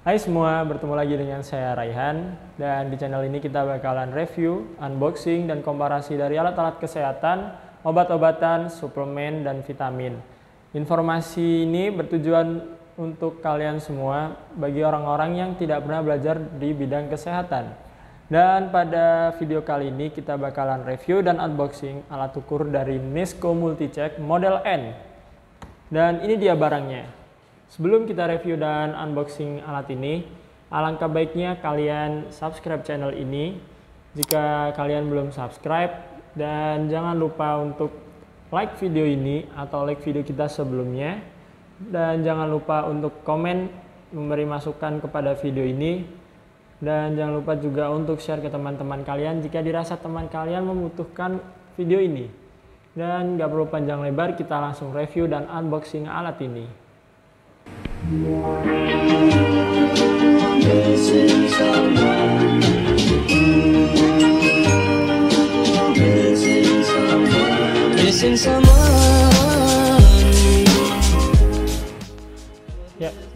Hai semua, bertemu lagi dengan saya Raihan, dan di channel ini kita bakalan review, unboxing, dan komparasi dari alat-alat kesehatan, obat-obatan, suplemen, dan vitamin. Informasi ini bertujuan untuk kalian semua bagi orang-orang yang tidak pernah belajar di bidang kesehatan. Dan pada video kali ini kita bakalan review dan unboxing alat ukur dari Nisco Multicheck model N. Dan ini dia barangnya. Sebelum kita review dan unboxing alat ini, alangkah baiknya kalian subscribe channel ini jika kalian belum subscribe, dan jangan lupa untuk like video ini atau like video kita sebelumnya, dan jangan lupa untuk komen memberi masukan kepada video ini, dan jangan lupa juga untuk share ke teman-teman kalian jika dirasa teman kalian membutuhkan video ini. Dan gak perlu panjang lebar, kita langsung review dan unboxing alat ini. Ya,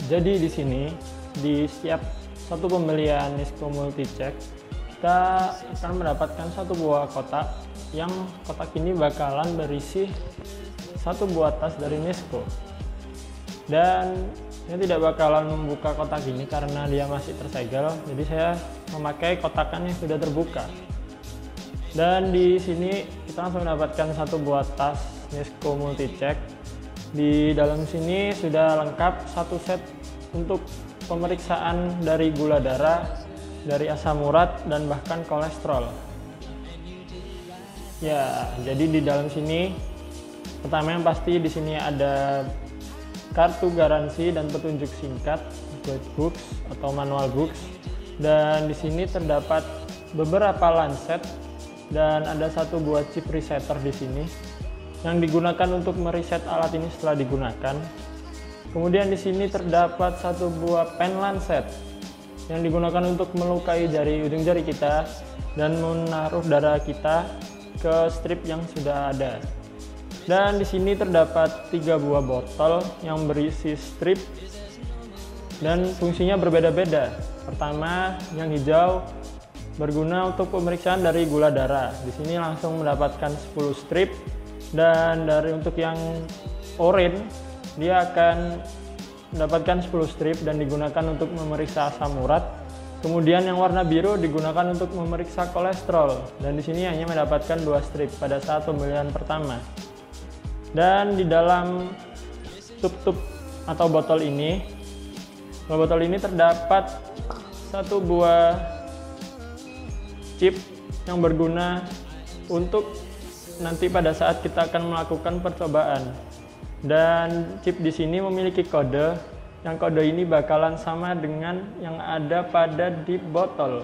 jadi di sini di setiap satu pembelian Nisco Multicheck kita akan mendapatkan satu buah kotak, yang kotak ini bakalan berisi satu buah tas dari Nisco. Dan saya tidak bakalan membuka kotak ini karena dia masih tersegel, jadi saya memakai kotakan yang sudah terbuka. Dan di sini kita langsung mendapatkan satu buah tas Nisco Multicheck. Di dalam sini sudah lengkap satu set untuk pemeriksaan dari gula darah, dari asam urat, dan bahkan kolesterol. Ya, jadi di dalam sini pertama yang pasti di sini ada kartu garansi dan petunjuk singkat, guidebooks atau manual books, dan di sini terdapat beberapa lancet dan ada satu buah chip resetter di sini yang digunakan untuk mereset alat ini setelah digunakan. Kemudian di sini terdapat satu buah pen lancet yang digunakan untuk melukai ujung jari kita dan menaruh darah kita ke strip yang sudah ada. Dan di sini terdapat 3 buah botol yang berisi strip dan fungsinya berbeda-beda. Pertama, yang hijau berguna untuk pemeriksaan dari gula darah. Di sini langsung mendapatkan 10 strip, dan untuk yang oranye dia akan mendapatkan 10 strip dan digunakan untuk memeriksa asam urat. Kemudian yang warna biru digunakan untuk memeriksa kolesterol, dan di sini hanya mendapatkan 2 strip pada saat pembelian pertama. Dan di dalam tub atau botol ini terdapat satu buah chip yang berguna untuk nanti pada saat kita akan melakukan percobaan. Dan chip di sini memiliki kode, yang kode ini bakalan sama dengan yang ada pada di botol.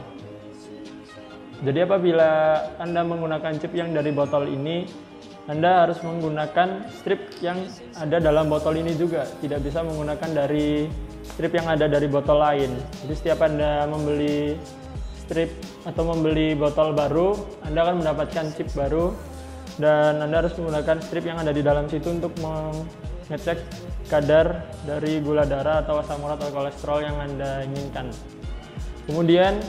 Jadi apabila Anda menggunakan chip yang dari botol ini, Anda harus menggunakan strip yang ada dalam botol ini juga, tidak bisa menggunakan dari strip yang ada dari botol lain. Jadi setiap Anda membeli strip atau membeli botol baru, Anda akan mendapatkan chip baru, dan Anda harus menggunakan strip yang ada di dalam situ untuk mengecek kadar dari gula darah atau asam urat atau kolesterol yang Anda inginkan. Kemudian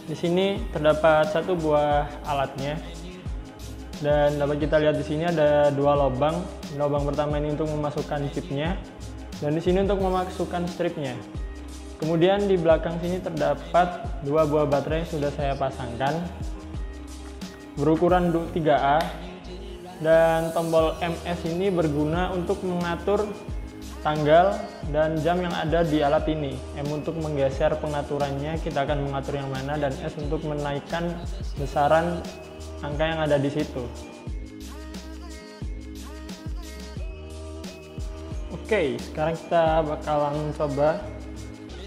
di sini terdapat satu buah alatnya. Dan dapat kita lihat di sini ada 2 lubang. Lubang pertama ini untuk memasukkan chipnya, dan di sini untuk memasukkan stripnya. Kemudian di belakang sini terdapat 2 buah baterai yang sudah saya pasangkan, berukuran 3A, dan tombol MS ini berguna untuk mengatur tanggal dan jam yang ada di alat ini. M untuk menggeser pengaturannya, kita akan mengatur yang mana, dan S untuk menaikkan besaran angka yang ada di situ. Oke, sekarang kita bakalan coba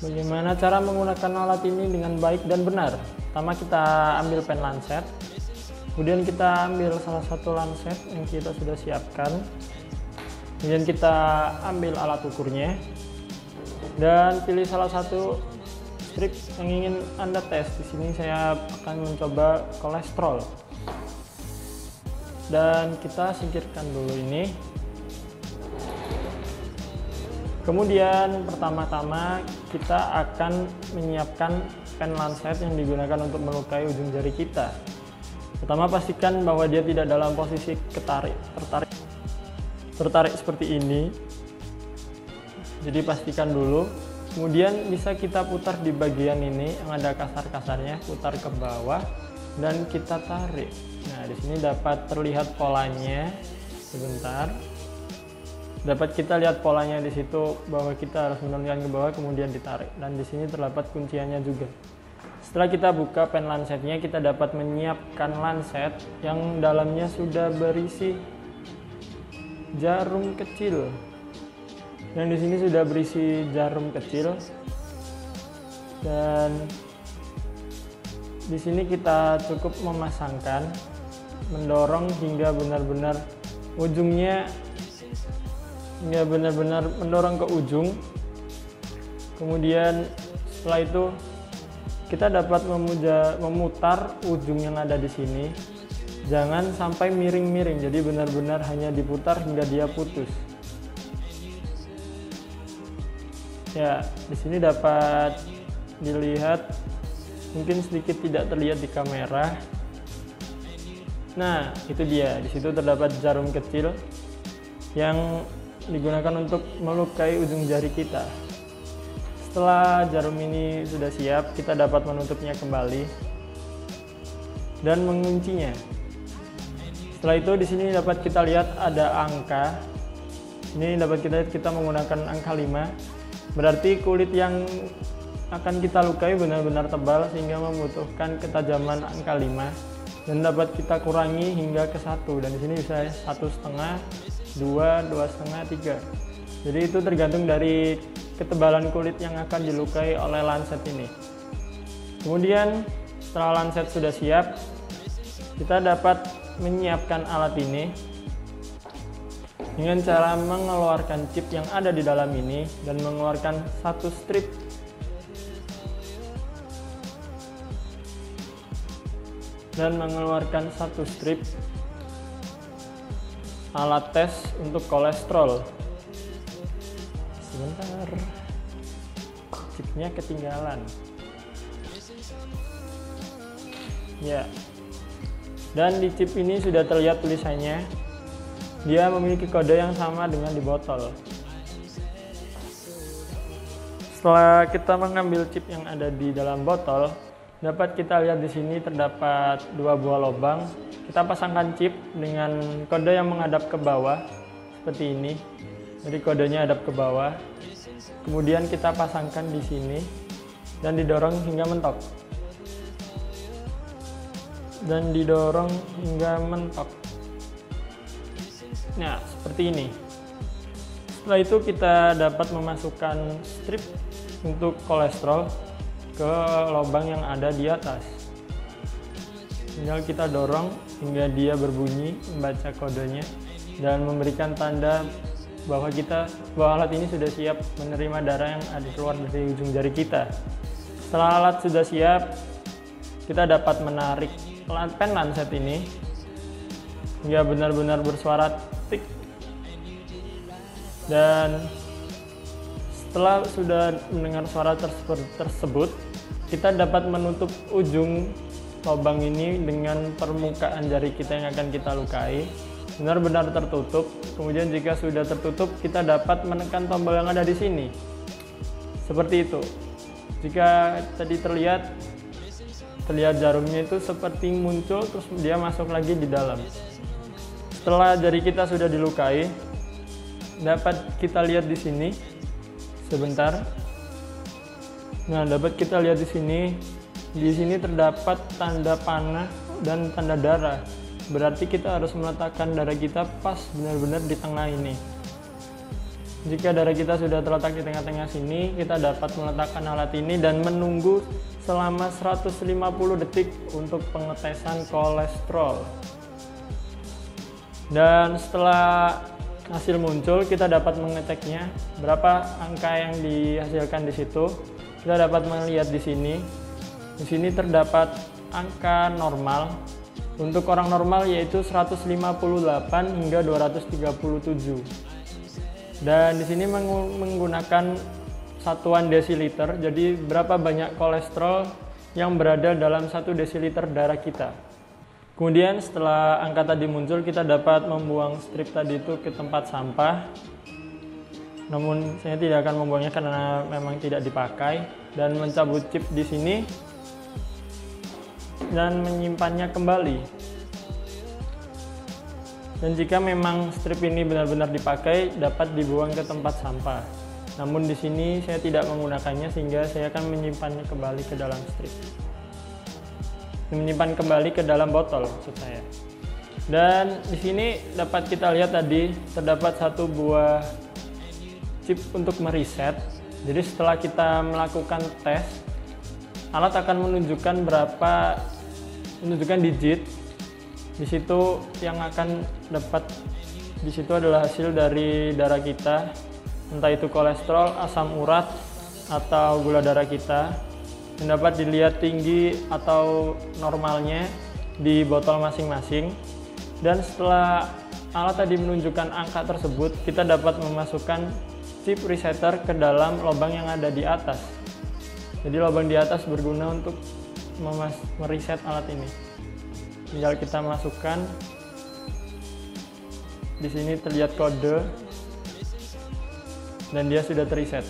bagaimana cara menggunakan alat ini dengan baik dan benar. Pertama kita ambil pen lancet, kemudian kita ambil salah satu lancet yang kita sudah siapkan, kemudian kita ambil alat ukurnya dan pilih salah satu strip yang ingin Anda tes. Di sini saya akan mencoba kolesterol. Dan kita singkirkan dulu ini. Kemudian pertama-tama kita akan menyiapkan pen lancet yang digunakan untuk melukai ujung jari kita. Pertama, pastikan bahwa dia tidak dalam posisi tertarik seperti ini. Jadi pastikan dulu. Kemudian bisa kita putar di bagian ini yang ada kasar-kasarnya, putar ke bawah dan kita tarik. Nah, di sini dapat terlihat polanya. Sebentar. Dapat kita lihat polanya di situ bahwa kita harus menurunkan ke bawah kemudian ditarik, dan di sini terdapat kunciannya juga. Setelah kita buka pen lancetnya, kita dapat menyiapkan lancet yang dalamnya sudah berisi jarum kecil. Yang di sini sudah berisi jarum kecil, dan di sini kita cukup memasangkan, mendorong hingga benar-benar ujungnya benar-benar mendorong ke ujung. Kemudian setelah itu kita dapat memutar ujung yang ada di sini. Jangan sampai miring-miring, jadi benar-benar hanya diputar hingga dia putus. Ya, di sini dapat dilihat, mungkin sedikit tidak terlihat di kamera. Nah, itu dia. Di situ terdapat jarum kecil yang digunakan untuk melukai ujung jari kita. Setelah jarum ini sudah siap, kita dapat menutupnya kembali dan menguncinya. Setelah itu di sini dapat kita lihat ada angka. Ini dapat kita lihat kita menggunakan angka 5. Berarti kulit yang akan kita lukai benar-benar tebal sehingga membutuhkan ketajaman angka 5, dan dapat kita kurangi hingga ke 1, dan di sini bisa 1,5, 2, 2,5, 3. Jadi itu tergantung dari ketebalan kulit yang akan dilukai oleh lancet ini. Kemudian setelah lancet sudah siap, kita dapat menyiapkan alat ini dengan cara mengeluarkan chip yang ada di dalam ini dan mengeluarkan satu strip alat tes untuk kolesterol. Sebentar, chipnya ketinggalan. Ya, dan di chip ini sudah terlihat tulisannya. Dia memiliki kode yang sama dengan di botol. Setelah kita mengambil chip yang ada di dalam botol, dapat kita lihat di sini terdapat 2 buah lubang. Kita pasangkan chip dengan kode yang menghadap ke bawah seperti ini. Jadi kodenya hadap ke bawah. Kemudian kita pasangkan di sini dan didorong hingga mentok. Nah, seperti ini. Setelah itu kita dapat memasukkan strip untuk kolesterol ke lubang yang ada di atas. Tinggal kita dorong hingga dia berbunyi, membaca kodenya, dan memberikan tanda bahwa alat ini sudah siap menerima darah yang ada keluar dari ujung jari kita. Setelah alat sudah siap, kita dapat menarik pen lancet ini hingga benar-benar bersuara tik. Dan setelah sudah mendengar suara tersebut, kita dapat menutup ujung lubang ini dengan permukaan jari kita yang akan kita lukai, benar-benar tertutup. Kemudian jika sudah tertutup, kita dapat menekan tombol yang ada di sini. Seperti itu. Jika tadi terlihat jarumnya itu seperti muncul, terus dia masuk lagi di dalam. Setelah jari kita sudah dilukai, dapat kita lihat di sini. Sebentar. Nah, dapat kita lihat di sini. Di sini terdapat tanda panah dan tanda darah. Berarti kita harus meletakkan darah kita pas benar-benar di tengah ini. Jika darah kita sudah terletak di tengah-tengah sini, kita dapat meletakkan alat ini dan menunggu selama 150 detik untuk pengetesan kolesterol. Dan setelah hasil muncul, kita dapat mengeceknya berapa angka yang dihasilkan di situ. Kita dapat melihat di sini. Di sini terdapat angka normal. Untuk orang normal yaitu 158 hingga 237. Dan di sini menggunakan satuan desiliter, jadi berapa banyak kolesterol yang berada dalam 1 desiliter darah kita. Kemudian setelah angka tadi muncul, kita dapat membuang strip tadi itu ke tempat sampah. Namun saya tidak akan membuangnya karena memang tidak dipakai, dan mencabut chip di sini dan menyimpannya kembali. Dan jika memang strip ini benar-benar dipakai, dapat dibuang ke tempat sampah. Namun di sini saya tidak menggunakannya, sehingga saya akan menyimpannya kembali ke dalam strip. Menyimpan kembali ke dalam botol maksud saya. Dan di sini dapat kita lihat tadi terdapat 1 buah chip untuk mereset. Jadi setelah kita melakukan tes, alat akan menunjukkan digit. Di situ yang akan dapat, di situ adalah hasil dari darah kita, entah itu kolesterol, asam urat, atau gula darah kita. Yang dapat dilihat tinggi atau normalnya di botol masing-masing. Dan setelah alat tadi menunjukkan angka tersebut, kita dapat memasukkan chip resetter ke dalam lubang yang ada di atas. Jadi lubang di atas berguna untuk mereset alat ini. Tinggal kita masukkan. Di sini terlihat kode dan dia sudah terreset.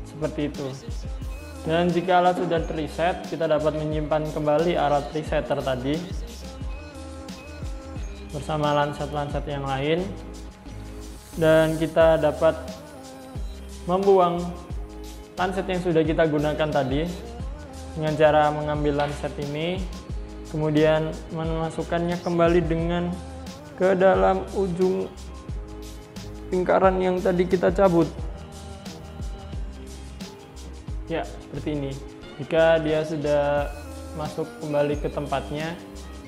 Seperti itu. Dan jika alat sudah terreset, kita dapat menyimpan kembali alat resetter tadi bersama lancet-lancet yang lain, dan kita dapat membuang lancet yang sudah kita gunakan tadi dengan cara mengambil lancet ini, kemudian memasukkannya kembali dengan ke dalam ujung lingkaran yang tadi kita cabut. Ya, seperti ini. Jika dia sudah masuk kembali ke tempatnya,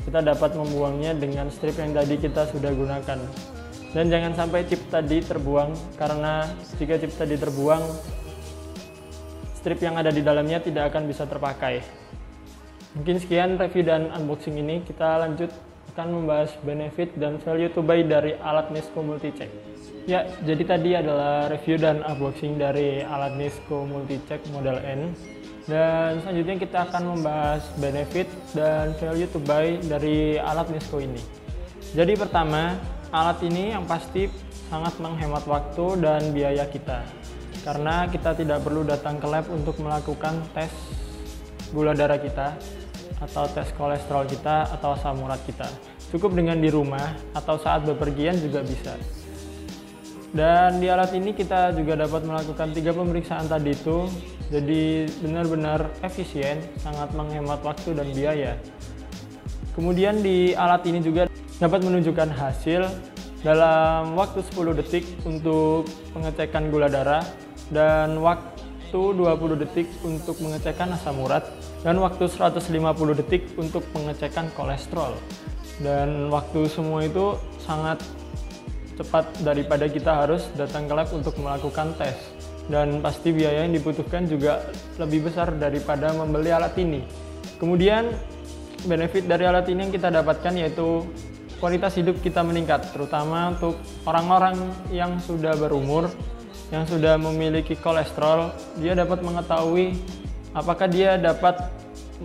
kita dapat membuangnya dengan strip yang tadi kita sudah gunakan. Dan jangan sampai chip tadi terbuang, karena jika chip tadi terbuang, strip yang ada di dalamnya tidak akan bisa terpakai. Mungkin sekian review dan unboxing ini. Kita lanjut akan membahas benefit dan value to buy dari alat Nisco Multicheck. Ya, jadi tadi adalah review dan unboxing dari alat Nisco Multicheck model N. Dan selanjutnya kita akan membahas benefit dan value to buy dari alat Nisco ini. Jadi pertama, alat ini yang pasti sangat menghemat waktu dan biaya kita. Karena kita tidak perlu datang ke lab untuk melakukan tes gula darah kita, atau tes kolesterol kita, atau asam urat kita. Cukup dengan di rumah atau saat bepergian juga bisa. Dan di alat ini kita juga dapat melakukan 3 pemeriksaan tadi itu. Jadi benar-benar efisien, sangat menghemat waktu dan biaya. Kemudian di alat ini juga dapat menunjukkan hasil dalam waktu 10 detik untuk pengecekan gula darah, dan waktu 20 detik untuk pengecekan asam urat, dan waktu 150 detik untuk pengecekan kolesterol. Dan waktu semua itu sangat cepat daripada kita harus datang ke lab untuk melakukan tes. Dan pasti biaya yang dibutuhkan juga lebih besar daripada membeli alat ini. Kemudian benefit dari alat ini yang kita dapatkan yaitu kualitas hidup kita meningkat, terutama untuk orang-orang yang sudah berumur, yang sudah memiliki kolesterol. Dia dapat mengetahui apakah dia dapat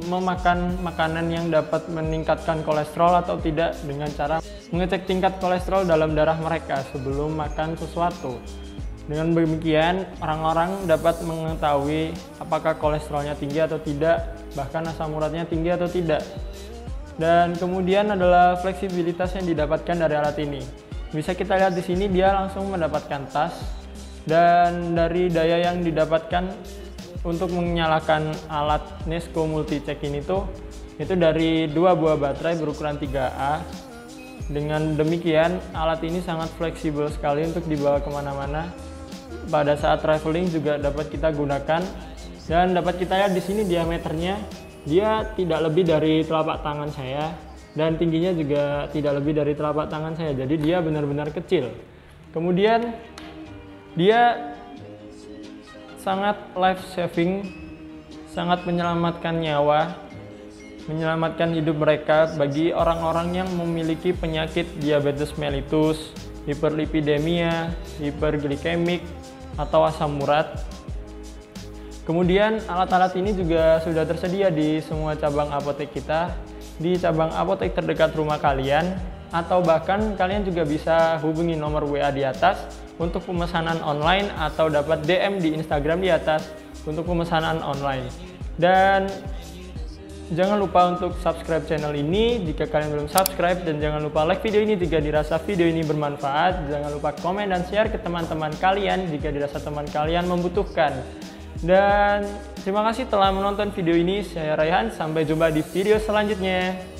memakan makanan yang dapat meningkatkan kolesterol atau tidak, dengan cara mengecek tingkat kolesterol dalam darah mereka sebelum makan sesuatu. Dengan demikian, orang-orang dapat mengetahui apakah kolesterolnya tinggi atau tidak, bahkan asam uratnya tinggi atau tidak. Dan kemudian adalah fleksibilitas yang didapatkan dari alat ini. Bisa kita lihat di sini dia langsung mendapatkan tas, dan dari daya yang didapatkan untuk menyalakan alat Nisco Multicheck ini itu dari 2 buah baterai berukuran 3A. Dengan demikian alat ini sangat fleksibel sekali untuk dibawa kemana-mana. Pada saat traveling juga dapat kita gunakan, dan dapat kita lihat di sini diameternya dia tidak lebih dari telapak tangan saya, dan tingginya juga tidak lebih dari telapak tangan saya. Jadi dia benar-benar kecil. Kemudian dia sangat life saving, sangat menyelamatkan nyawa, menyelamatkan hidup mereka bagi orang-orang yang memiliki penyakit diabetes mellitus, hiperlipidemia, hiperglikemik, atau asam urat. Kemudian alat-alat ini juga sudah tersedia di semua cabang apotek kita, di cabang apotek terdekat rumah kalian, atau bahkan kalian juga bisa hubungi nomor WA di atas untuk pemesanan online atau dapat DM di Instagram di atas untuk pemesanan online. Dan jangan lupa untuk subscribe channel ini jika kalian belum subscribe, dan jangan lupa like video ini jika dirasa video ini bermanfaat. Jangan lupa komen dan share ke teman-teman kalian jika dirasa teman kalian membutuhkan. Dan terima kasih telah menonton video ini. Saya Raihan, sampai jumpa di video selanjutnya.